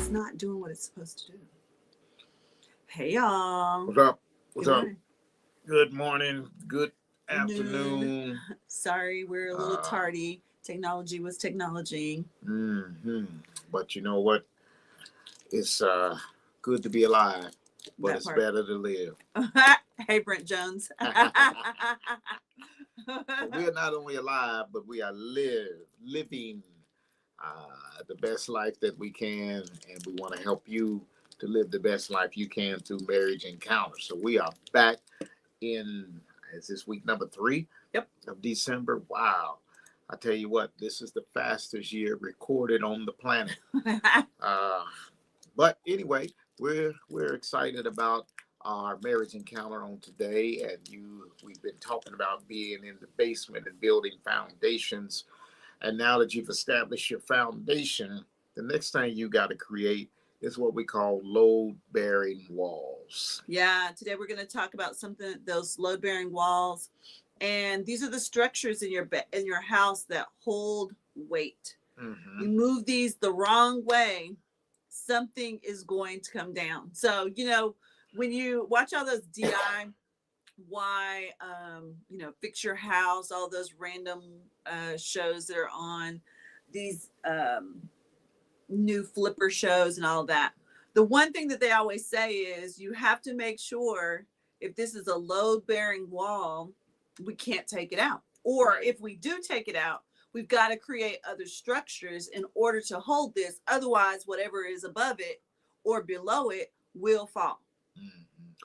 it's not doing what it's supposed to do. Hey, y'all. What's up? What's Good up? morning. Good morning. Good Noon. afternoon. Sorry, we're a little Uh, tardy. Technology was technology. hmm But you know what? It's good to be alive, but That it's part. better to live. Hey, Brent Jones. So we are not only alive, but we are living the best life that we can, and we want to help you to live the best life you can through Marriage Encounter. So we are back in, is this week number 3? Yep. Of December. Wow. I tell you what, this is the fastest year recorded on the planet. Uh, but anyway, we're excited about our marriage encounter on today, and we've been talking about being in the basement and building foundations. And now that you've established your foundation, the next thing you got to create is what we call load-bearing walls. Yeah, today we're going to talk about something, those load-bearing walls, and these are the structures in your house that hold weight. You move these the wrong way, something is going to come down. So, when you watch all those DIY, fix your house, all those random shows that are on these new flipper shows and all that. The one thing that they always say is you have to make sure if this is a load bearing wall, we can't take it out. Or Right. if we do take it out, we've got to create other structures in order to hold this. Otherwise, whatever is above it or below it will fall.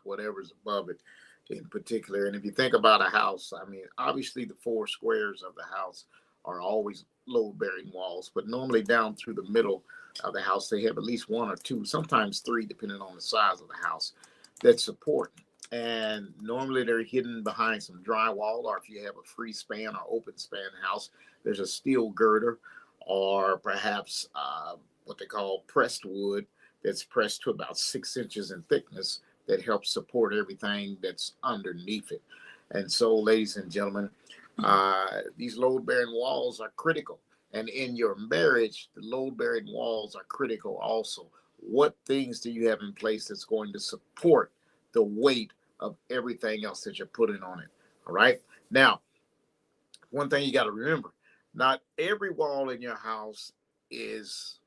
Whatever's above it in particular. And if you think about a house, I mean, obviously the 4 squares of the house are always load bearing walls, but normally down through the middle of the house, they have at least 1 or 2, sometimes 3, depending on the size of the house, that support. And normally they're hidden behind some drywall, or if you have a free span or open span house, there's a steel girder, or perhaps what they call pressed wood that's pressed to about 6 inches in thickness that helps support everything that's underneath it. And so, ladies and gentlemen, these load bearing walls are critical. And in your marriage, the load bearing walls are critical also. What things do you have in place that's going to support the weight of everything else that you're putting on it? All right. Now, one thing you got to remember, not every wall in your house is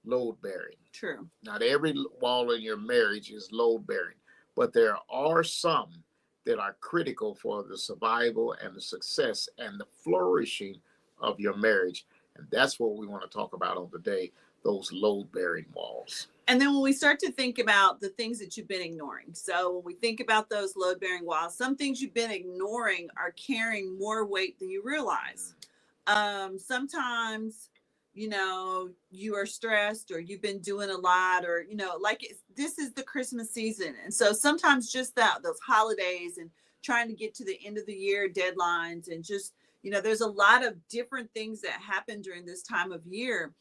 load bearing. True. Not every wall in your marriage is load bearing, but there are some that are critical for the survival and the success and the flourishing of your marriage. And that's what we want to talk about on today, those load bearing walls. And then when we start to think about the things that you've been ignoring, so when we think about those load bearing walls, some things you've been ignoring are carrying more weight than you realize. Sometimes, you are stressed or you've been doing a lot, or, this is the Christmas season. And so sometimes just those holidays and trying to get to the end of the year deadlines, and just, there's a lot of different things that happen during this time of year.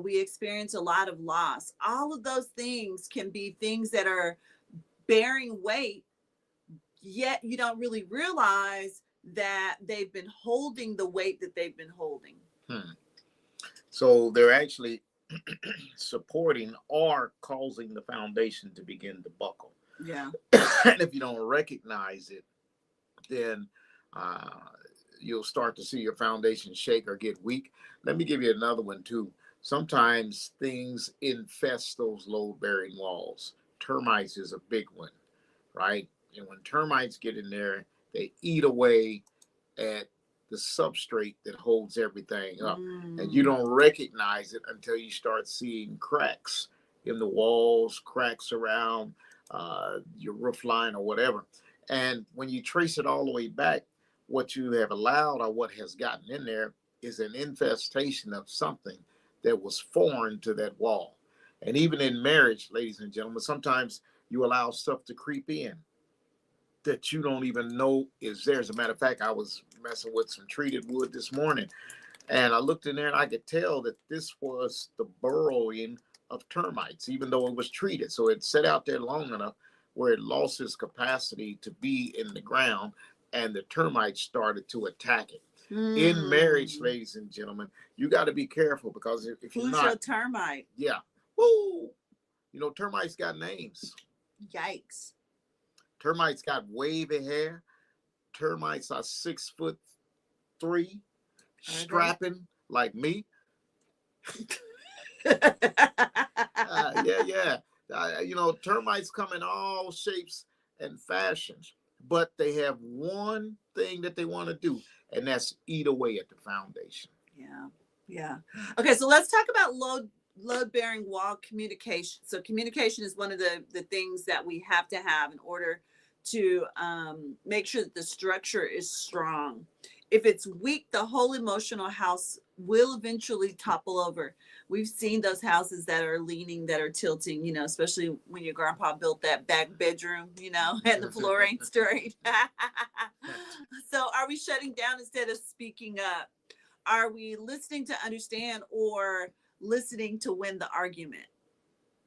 We experience a lot of loss. All of those things can be things that are bearing weight, yet you don't really realize that they've been holding the weight that they've been holding. So they're actually supporting or causing the foundation to begin to buckle. Yeah. And if you don't recognize it, then you'll start to see your foundation shake or get weak. Let me give you another one too. Sometimes things infest those load bearing walls. Termites is a big one, right? And when termites get in there, they eat away at the substrate that holds everything up. And you don't recognize it until you start seeing cracks in the walls, cracks around your roof line or whatever. And when you trace it all the way back, what you have allowed or what has gotten in there is an infestation of something that was foreign to that wall. And even in marriage, ladies and gentlemen, sometimes you allow stuff to creep in that you don't even know is there. As a matter of fact, I was messing with some treated wood this morning, and I looked in there and I could tell that this was the burrowing of termites, even though it was treated. So it sat out there long enough where it lost its capacity to be in the ground, and the termites started to attack it. In marriage, ladies and gentlemen, you got to be careful, because if you're who's not, your termite? yeah, Woo! You know, termites got names. Yikes. Termites got wavy hair. Termites are 6'3", strapping like me. Yeah. You know, termites come in all shapes and fashions, but they have one thing that they want to do, and that's eat away at the foundation. Yeah. Yeah. Okay, so let's talk about load bearing wall communication. So communication is one of the things that we have to have in order to make sure that the structure is strong. If it's weak, the whole emotional house will eventually topple over. We've seen those houses that are leaning, that are tilting, you know, especially when your grandpa built that back bedroom, you know, and the floor ain't straight. So are we shutting down instead of speaking up? Are we listening to understand or listening to win the argument?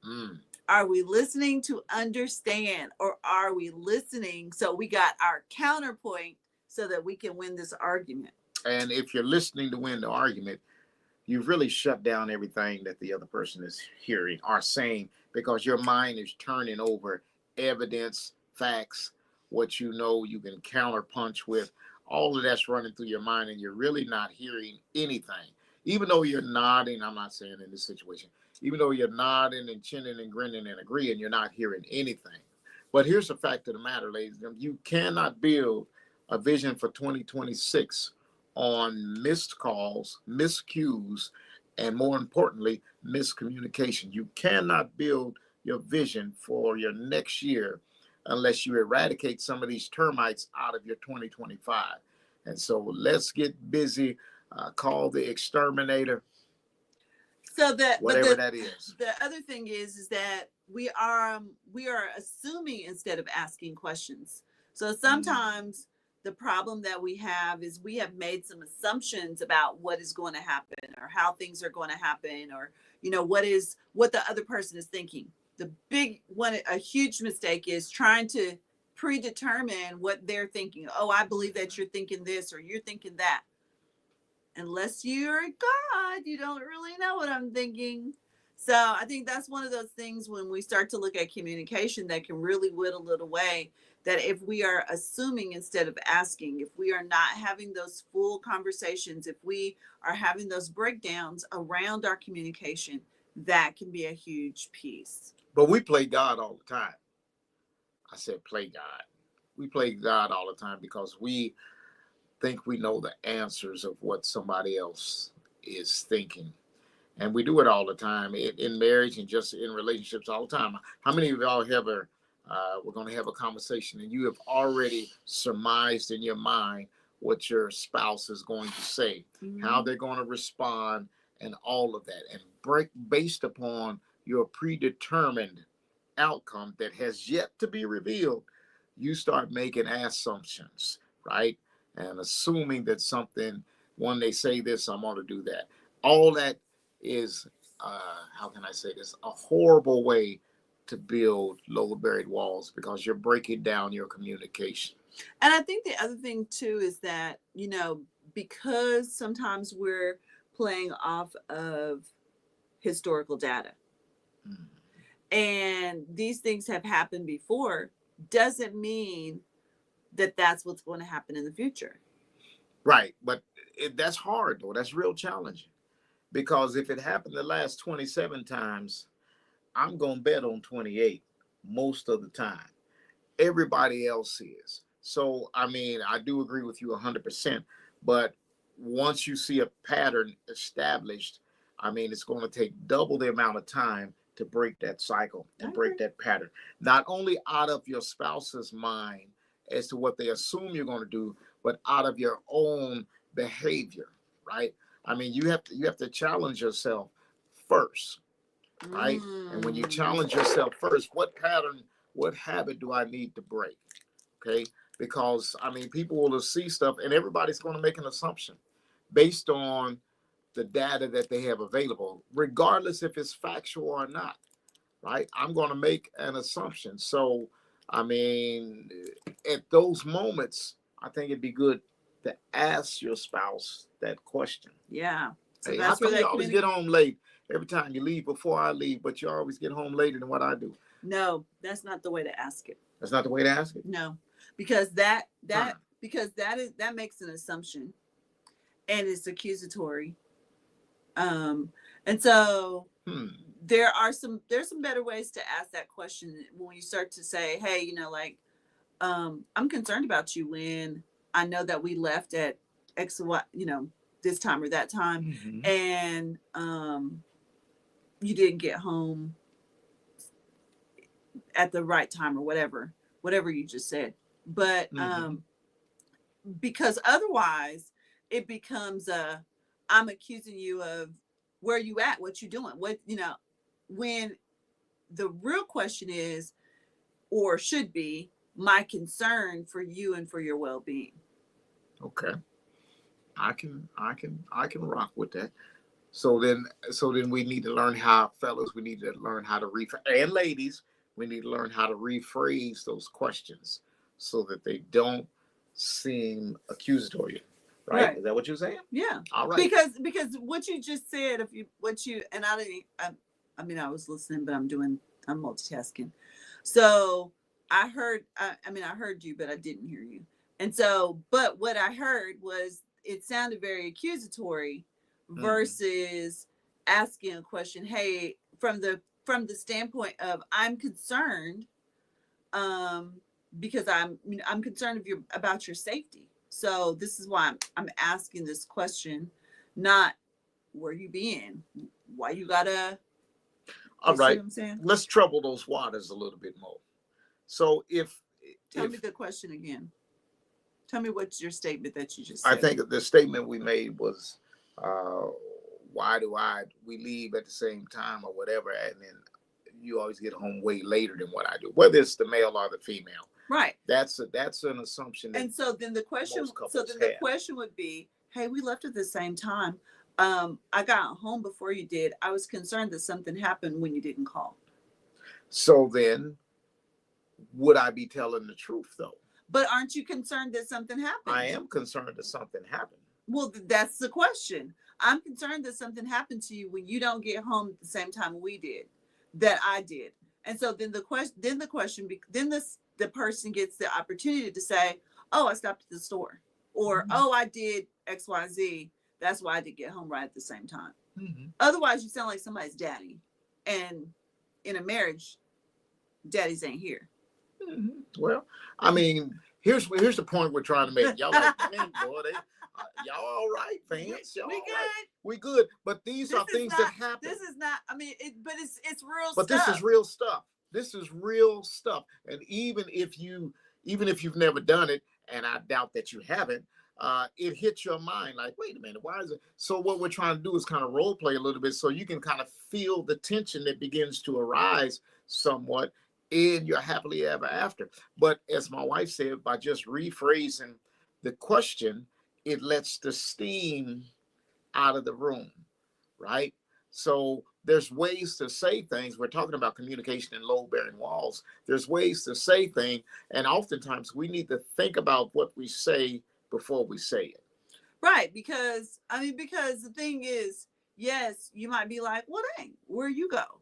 Mm. Are we listening to understand or are we listening so we got our counterpoint so that we can win this argument? And if you're listening to win the argument, you've really shut down everything that the other person is hearing or saying, because your mind is turning over evidence, facts, what you know you can counterpunch with. All of that's running through your mind, and you're really not hearing anything. Even though you're nodding, I'm not saying in this situation, even though you're nodding and chinning and grinning and agreeing, you're not hearing anything. But here's the fact of the matter, ladies and gentlemen, you cannot build a vision for 2026 on missed calls, miscues, and more importantly, miscommunication. You cannot build your vision for your next year unless you eradicate some of these termites out of your 2025. And so let's get busy. Call the exterminator. So that, whatever that is. The other thing is that we are assuming instead of asking questions. So sometimes the problem that we have is we have made some assumptions about what is going to happen or how things are going to happen, or you know what the other person is thinking. The big one, a huge mistake, is trying to predetermine what they're thinking. Oh, I believe that you're thinking this or you're thinking that. Unless you're God, you don't really know what I'm thinking. So I think that's one of those things when we start to look at communication that can really whittle it away. That if we are assuming instead of asking, if we are not having those full conversations, if we are having those breakdowns around our communication, that can be a huge piece. But we play God all the time. I said play God. We play God all the time because we think we know the answers of what somebody else is thinking. And we do it all the time in marriage and just in relationships all the time. How many of y'all ever, we're going to have a conversation and you have already surmised in your mind what your spouse is going to say, how they're going to respond, and all of that. And based upon your predetermined outcome that has yet to be revealed, you start making assumptions, right? And assuming that something, when they say this, I'm going to do that. All that is, how can I say this, a horrible way to build load buried walls, because you're breaking down your communication. And I think the other thing too is that, you know, because sometimes we're playing off of historical data and these things have happened before, doesn't mean that that's what's going to happen in the future. Right. But that's hard though. That's real challenging, because if it happened the last 27 times, I'm going to bet on 28 most of the time. Everybody else is. So, I mean, I do agree with you 100%. But once you see a pattern established, I mean, it's going to take double the amount of time to break that cycle and break that pattern. Not only out of your spouse's mind as to what they assume you're going to do, but out of your own behavior, right? I mean, you have to challenge yourself first, right? And when you challenge yourself first, what pattern, what habit do I need to break? Okay, because I mean, people will see stuff, and everybody's going to make an assumption based on the data that they have available, regardless if it's factual or not, right? I'm going to make an assumption. So, I mean, at those moments, I think it'd be good to ask your spouse that question. Yeah. So hey, how come you always get home late every time you leave before I leave, but you always get home later than what I do. No, that's not the way to ask it. That's not the way to ask it. No, because that Huh. because that makes an assumption, and it's accusatory. And so there's some better ways to ask that question when you start to say, hey, like, I'm concerned about you when I know that we left at X, Y, this time or that time, Mhm. and you didn't get home at the right time or whatever you just said. But Mhm. because otherwise it becomes I'm accusing you of where you at, what you doing, when the real question is, or should be, my concern for you and for your well-being. Okay. I can rock with that. So then we need to learn how, fellas, we need to learn how to and ladies, we need to learn how to rephrase those questions so that they don't seem accusatory. Right? Right. Is that what you're saying? Yeah. All right. Because what you just said, and I didn't, I mean, I was listening, but I'm multitasking. So I heard, I heard you, but I didn't hear you. And so, but what I heard was, it sounded very accusatory versus asking a question. Hey, from the standpoint of, I'm concerned, um, because I'm concerned about your safety. So this is why I'm asking this question, not where you been, why you gotta. All You see right. what I'm saying? Let's trouble those waters a little bit more. So Tell me the question again. Tell me what's your statement that you just I said. think the statement we made was, uh, why do we leave at the same time or whatever, and then you always get home way later than what I do, whether it's the male or the female. Right. That's an assumption. And so then the question, would be, hey, we left at the same time. I got home before you did. I was concerned that something happened when you didn't call. So then, would I be telling the truth though? But aren't you concerned that something happened? I am concerned that something happened. Well, that's the question. I'm concerned that something happened to you when you don't get home at the same time we did, that I did. And so then the person gets the opportunity to say, oh, I stopped at the store, or oh, I did XYZ. That's why I did get home right at the same time. Otherwise, you sound like somebody's daddy, and in a marriage, daddies ain't here. Well, I mean, here's the point we're trying to make. Y'all like, man, boy, y'all all right, fans? Y'all We all good. right? We good. But these are things that happen. This is not. I mean, but it's real. But stuff. This is real stuff. This is real stuff. And even if you've never done it, and I doubt that you haven't, it hits your mind like, wait a minute, why is it? So what we're trying to do is kind of role play a little bit, so you can kind of feel the tension that begins to arise somewhat in your happily ever after. But as my wife said, by just rephrasing the question, it lets the steam out of the room, right? So there's ways to say things. We're talking about communication and load-bearing walls. There's ways to say things, and oftentimes we need to think about what we say before we say it. Right, because the thing is, yes, you might be like, well, dang, where you go?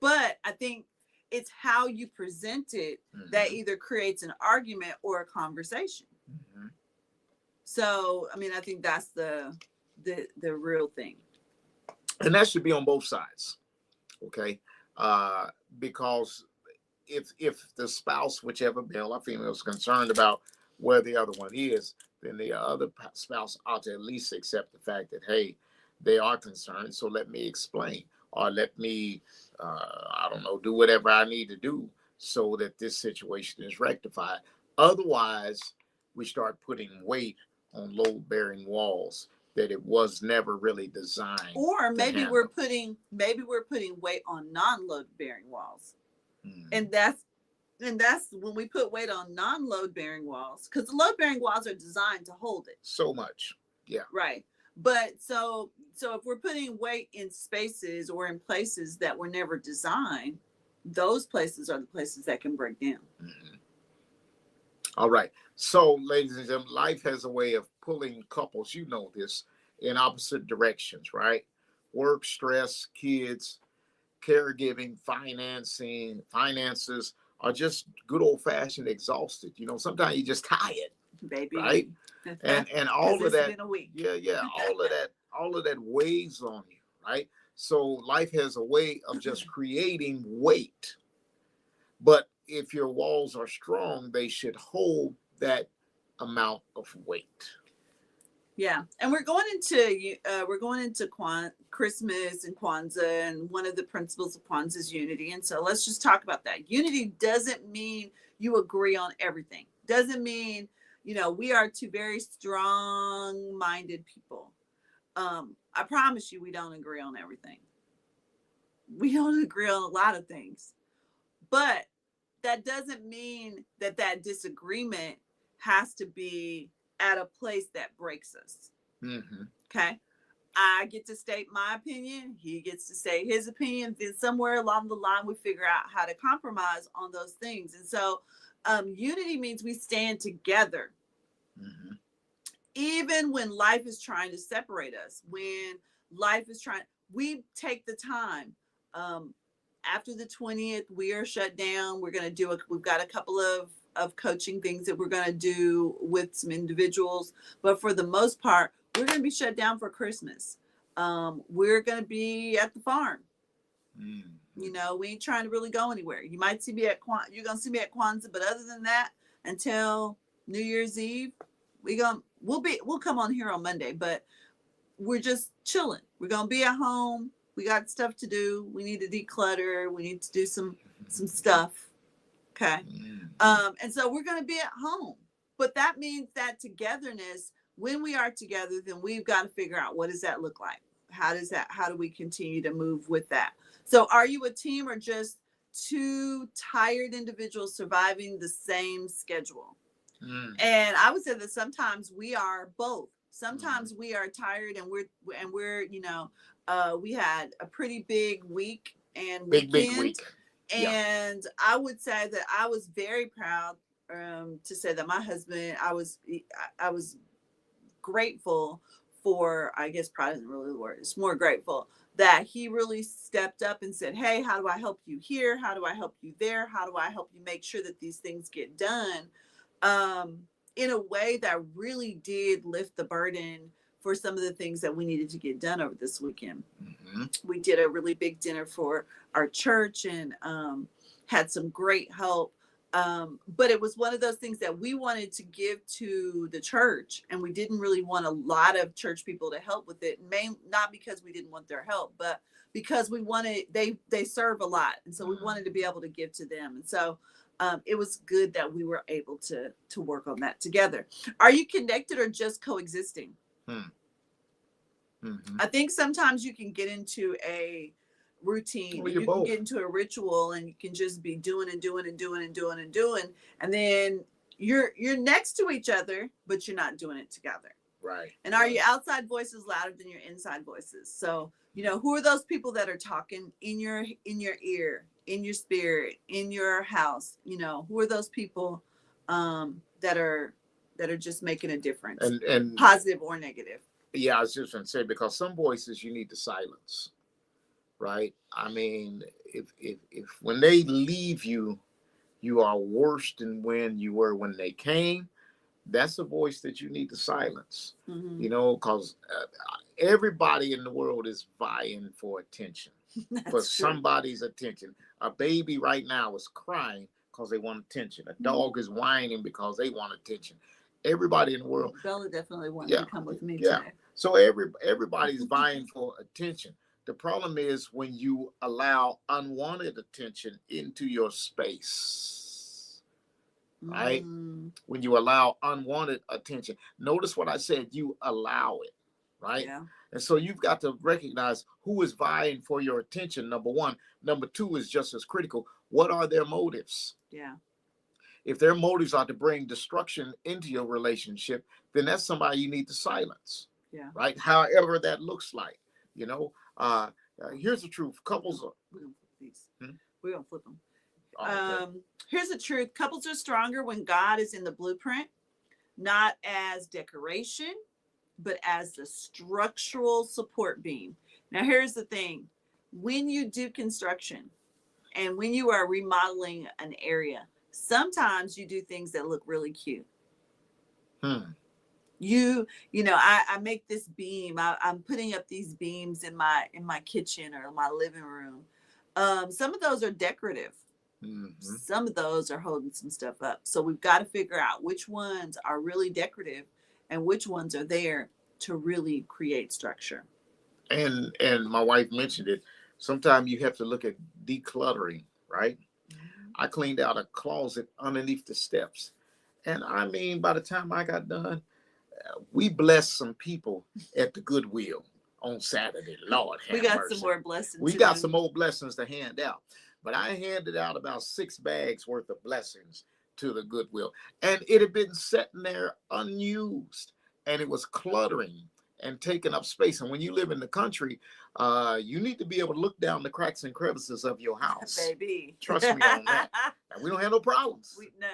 But I think it's how you present it that either creates an argument or a conversation. So, I mean, I think that's the real thing. And that should be on both sides, okay? Because if the spouse, whichever male or female, is concerned about where the other one is, then the other spouse ought to at least accept the fact that, hey, they are concerned, so let me explain, or let me, I don't know, do whatever I need to do so that this situation is rectified. Otherwise, we start putting weight on load-bearing walls that it was never really designed. Or maybe we're putting weight on non-load-bearing walls, and that's when we put weight on non-load-bearing walls, because the load-bearing walls are designed to hold it so much. Yeah. Right. But so if we're putting weight in spaces or in places that were never designed, those places are the places that can break down. All right. So, ladies and gentlemen, life has a way of pulling couples, you know this, in opposite directions, right? work, stress, kids, caregiving, finances are just good old fashioned exhausted. You know, sometimes you're just tired, right? Baby. And Because all of it's that, been a week. yeah, all of that weighs on you, right? So life has a way of just creating weight. But if your walls are strong, they should hold that amount of weight. Yeah, and we're going into Christmas and Kwanzaa, and one of the principles of Kwanzaa is unity. And so let's just talk about that. Unity doesn't mean you agree on everything. Doesn't mean we are two very strong-minded people. I promise you, we don't agree on everything. We don't agree on a lot of things, but that doesn't mean that disagreement has to be at a place that breaks us. Mm-hmm. Okay. I get to state my opinion. He gets to say his opinion. Then somewhere along the line, we figure out how to compromise on those things. And so unity means we stand together. Mm-hmm. Even when life is trying to separate us, when life is trying, we take the time. After the 20th, we are shut down. We've got a couple of coaching things that we're going to do with some individuals. But for the most part, we're going to be shut down for Christmas. We're going to be at the farm. Mm-hmm. We ain't trying to really go anywhere. You might see me you're going to see me at Kwanzaa, but other than that, until New Year's Eve, we'll come on here on Monday, but we're just chilling. We're going to be at home. We got stuff to do. We need to declutter. We need to do some stuff. Okay. And so we're going to be at home, but that means that togetherness, when we are together, then we've got to figure out, what does that look like? How do we continue to move with that? So are you a team or just two tired individuals surviving the same schedule? And I would say that sometimes we are both. Sometimes we are tired and we're we had a pretty big week and weekend. Big week. And I would say that I was very proud to say that my husband, I was grateful for, I guess proud isn't really the word, it's more grateful that he really stepped up and said, hey, how do I help you here? How do I help you there? How do I help you make sure that these things get done? In a way that really did lift the burden for some of the things that we needed to get done over this weekend. Mm-hmm. We did a really big dinner for our church and had some great help. But it was one of those things that we wanted to give to the church, and we didn't really want a lot of church people to help with it. Not because we didn't want their help, but because we wanted, they serve a lot. And so we wanted to be able to give to them. And so it was good that we were able to work on that together. Are you connected or just coexisting? Mm-hmm. I think sometimes you can get into a routine, well, you both. can get into a ritual, and you can just be doing, and then you're next to each other, but you're not doing it together. Right. And are your outside voices louder than your inside voices? So who are those people that are talking in your ear, in your spirit, in your house? Who are those people that are just making a difference, and positive or negative? Yeah, I was just going to say, because some voices you need to silence, right? I mean, if when they leave you, you are worse than when you were when they came. That's a voice that you need to silence. Mm-hmm. Because everybody in the world is vying for attention, for somebody's attention. A baby right now is crying because they want attention. A dog is whining because they want attention. Everybody in the world. Bella definitely wanted to come with me today. So everybody's vying for attention. The problem is when you allow unwanted attention into your space, right? When you allow unwanted attention. Notice what I said, you allow it, right? Yeah. And so you've got to recognize who is vying for your attention, number one. Number two is just as critical. What are their motives? Yeah. If their motives are to bring destruction into your relationship, then that's somebody you need to silence. Yeah. Right. However that looks like, here's the truth. Couples are. We're gonna flip these. We're gonna flip them. Okay. Here's the truth. Couples are stronger when God is in the blueprint, not as decoration, but as the structural support beam. Now, here's the thing. When you do construction and when you are remodeling an area, sometimes you do things that look really cute. Hmm. I make this beam. I'm putting up these beams in my kitchen or my living room. Some of those are decorative. Hmm. Some of those are holding some stuff up. So we've got to figure out which ones are really decorative and which ones are there to really create structure. And my wife mentioned it. Sometimes you have to look at decluttering, right? I cleaned out a closet underneath the steps. And I mean, by the time I got done, we blessed some people at the Goodwill on Saturday. Lord have We got mercy. some more blessings. We got some more blessings to hand out. But I handed out about 6 bags worth of blessings to the Goodwill. And it had been sitting there unused. And it was cluttering and taking up space. And when you live in the country, you need to be able to look down the cracks and crevices of your house. Baby. Trust me on that. And we don't have no problems. None.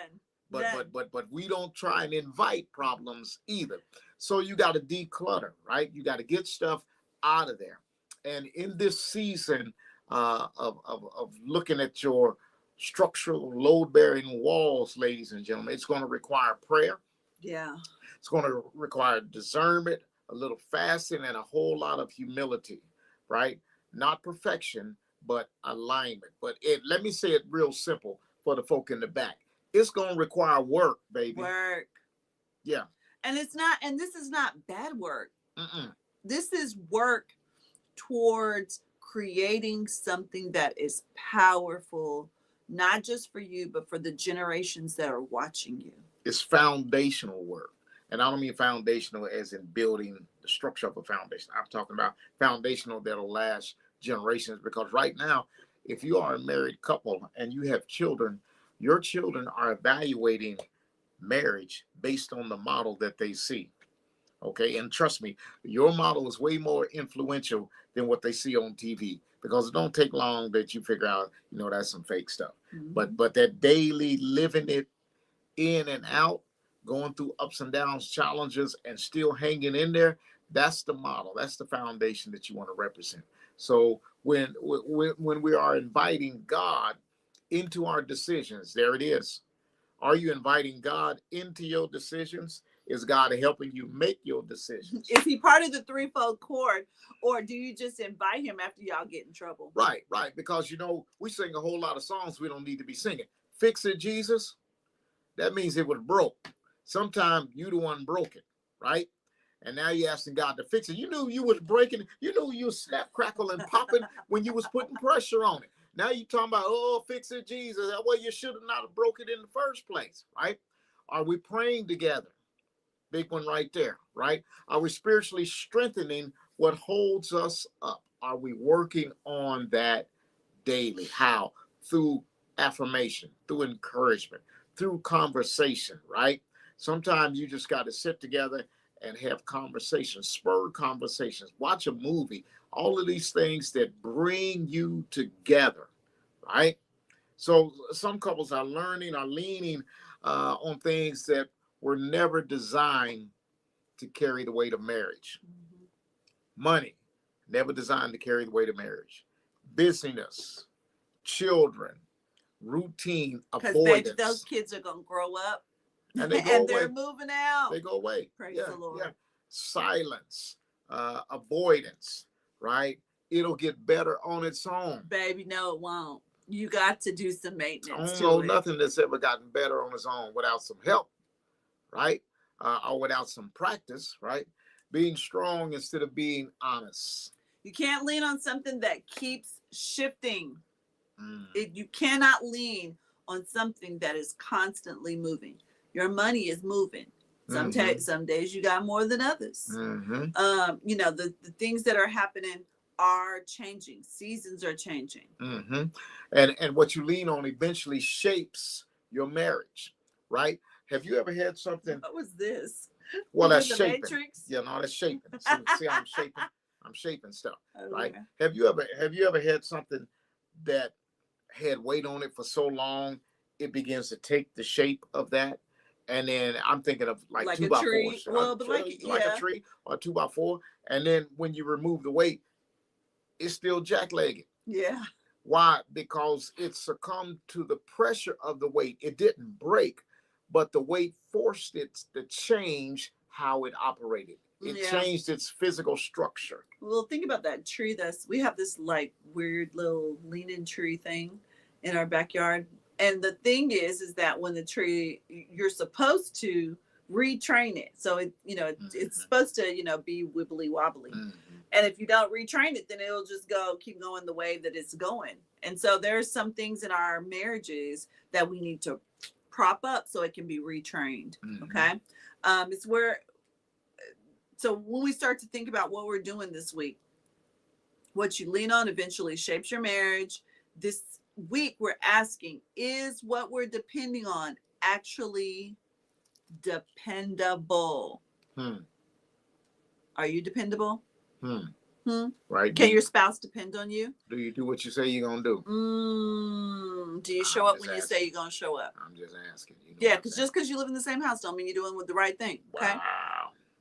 But we don't try and invite problems either. So you got to declutter, right? You got to get stuff out of there. And in this season of looking at your structural load-bearing walls, ladies and gentlemen, it's going to require prayer. Yeah. It's going to require discernment, a little fasting, and a whole lot of humility, right? Not perfection, but alignment. But let me say it real simple for the folk in the back. It's going to require work, baby. Work. Yeah. And this is not bad work. Mm-mm. This is work towards creating something that is powerful, not just for you, but for the generations that are watching you. It's foundational work. And I don't mean foundational as in building the structure of a foundation. I'm talking about foundational that'll last generations. Because right now, if you are a married couple and you have children, your children are evaluating marriage based on the model that they see. Okay. And trust me, your model is way more influential than what they see on TV, because it don't take long that you figure out, that's some fake stuff. Mm-hmm. But that daily living it in and out, going through ups and downs, challenges, and still hanging in there, that's the model. That's the foundation that you want to represent. So when we are inviting God into our decisions, there it is. Are you inviting God into your decisions? Is God helping you make your decisions? Is he part of the threefold cord, or do you just invite him after y'all get in trouble? Right. Because, we sing a whole lot of songs we don't need to be singing. Fix it, Jesus. That means it was broke. Sometimes you the one broke it, right? And now you're asking God to fix it. You knew you was breaking. You knew you was snap, crackle, and popping when you was putting pressure on it. Now you talking about, fix it, Jesus. Well, you should have not have broke it in the first place, right? Are we praying together? Big one right there, right? Are we spiritually strengthening what holds us up? Are we working on that daily? How? Through affirmation, through encouragement, through conversation, right? Sometimes you just got to sit together and have conversations, spur conversations, watch a movie, all of these things that bring you together, right? So some couples are leaning on things that were never designed to carry the weight of marriage. Mm-hmm. Money, never designed to carry the weight of marriage. Busyness, children, routine, avoidance. Because those kids are going to grow up and they go and away. They're moving out. They go away. Praise the Lord. Yeah. Silence, avoidance, right? It'll get better on its own. Baby, no, it won't. You got to do some maintenance. I don't know nothing that's ever gotten better on its own without some help, right? Or without some practice, right? Being strong instead of being honest. You can't lean on something that keeps shifting. You cannot lean on something that is constantly moving. Your money is moving. Some days you got more than others. Mm-hmm. The things that are happening are changing. Seasons are changing. Mm-hmm. And what you lean on eventually shapes your marriage, right? Have you ever had something? What was this? Well, that's shaping. Matrix? Yeah, no, that's shaping. See how I'm shaping? I'm shaping stuff, right? Okay. Have you ever had something that had weight on it for so long, it begins to take the shape of that? And then I'm thinking of like 2x4s. Well, but like a tree or 2x4. And then when you remove the weight, it's still jacklegged. Yeah. Why? Because it succumbed to the pressure of the weight. It didn't break, but the weight forced it to change how it operated. It Yeah. changed its physical structure. Well, think about that tree. We have this like weird little leaning tree thing in our backyard. And the thing is that when the tree, you're supposed to retrain it. So it's supposed to, be wibbly wobbly. And if you don't retrain it, then it'll just keep going the way that it's going. And so there's some things in our marriages that we need to prop up so it can be retrained. Okay. It's where, so when we start to think about what we're doing this week, what you lean on eventually shapes your marriage. This week we're asking, is what we're depending on actually dependable? Are you dependable? Right. Can your spouse depend on you? Do you do what you say you're gonna do? Do you show up when you say you're gonna show up? I'm just asking. Yeah, because just because you live in the same house don't mean you're doing the right thing. Okay.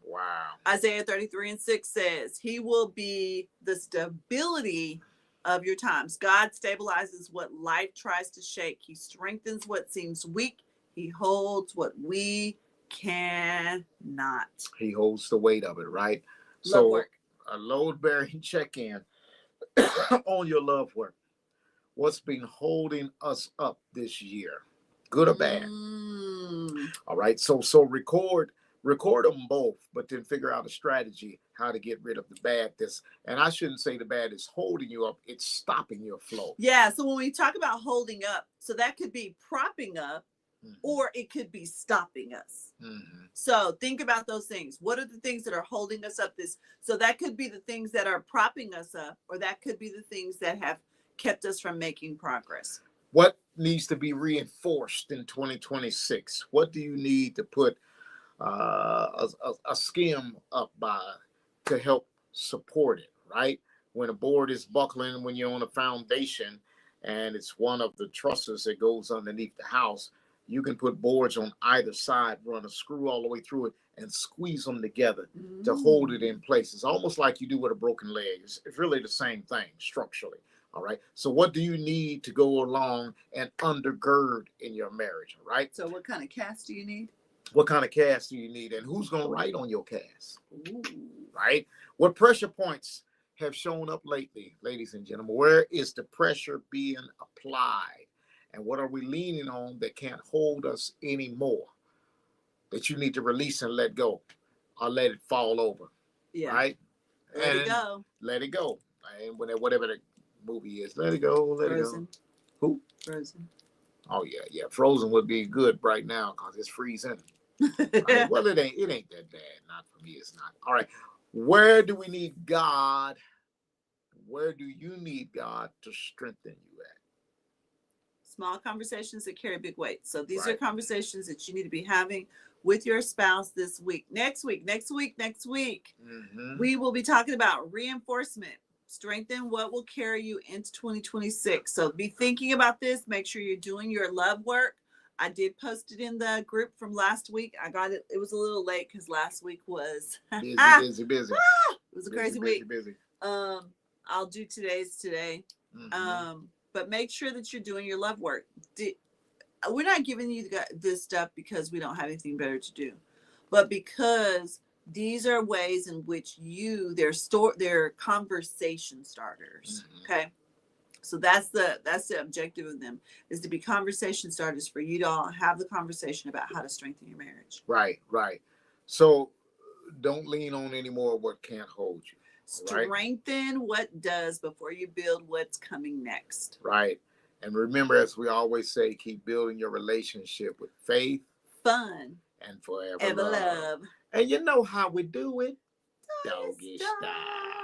Wow. Isaiah 33:6 says, He will be the stability of your times. God stabilizes what life tries to shake. He strengthens what seems weak. He holds what we cannot. He holds the weight of it, right? Love work. A load-bearing check-in on your love work. What's been holding us up this year, good or bad? All right. So record them both, but then figure out a strategy how to get rid of the bad. And I shouldn't say the bad is holding you up; it's stopping your flow. Yeah. So when we talk about holding up, so that could be propping up, or it could be stopping us. So think about those things. What are the things that are holding us up? So that could be the things that are propping us up, or that could be the things that have kept us from making progress. What needs to be reinforced in 2026? What do you need to put a skim up by to help support it, right? When a board is buckling, when you're on a foundation and it's one of the trusses that goes underneath the house, you can put boards on either side, run a screw all the way through it, and squeeze them together to hold it in place. It's almost like you do with a broken leg. It's really the same thing structurally. All right. So what do you need to go along and undergird in your marriage? All right. So what kind of cast do you need? What kind of cast do you need? And who's going to write on your cast? Right. What pressure points have shown up lately, ladies and gentlemen? Where is the pressure being applied? And what are we leaning on that can't hold us anymore? That you need to release and let go, or let it fall over. Yeah. Right. Let it go. Let it go. And whatever the movie is, let it go. Let Frozen. it go. Who? Frozen. Oh yeah. Frozen would be good right now because it's freezing. Right? Well, it ain't that bad. Not for me. It's not. All right. Where do we need God? Where do you need God to strengthen you at? Small conversations that carry big weight. So these are conversations that you need to be having with your spouse this week. Next week, we will be talking about reinforcement. Strengthen what will carry you into 2026. So be thinking about this. Make sure you're doing your love work. I did post it in the group from last week. I got it. It was a little late because last week was busy. It was a crazy week. Busy. I'll do today's today. But make sure that you're doing your love work. We're not giving you this stuff because we don't have anything better to do, but because these are ways in which they're conversation starters. Okay. So that's the objective of them, is to be conversation starters for you to all have the conversation about how to strengthen your marriage. Right. So don't lean on any more what can't hold you. Strengthen what does before you build what's coming next. Right. And remember, as we always say, keep building your relationship with faith, fun, and forever love. And you know how we do it. Doggy style.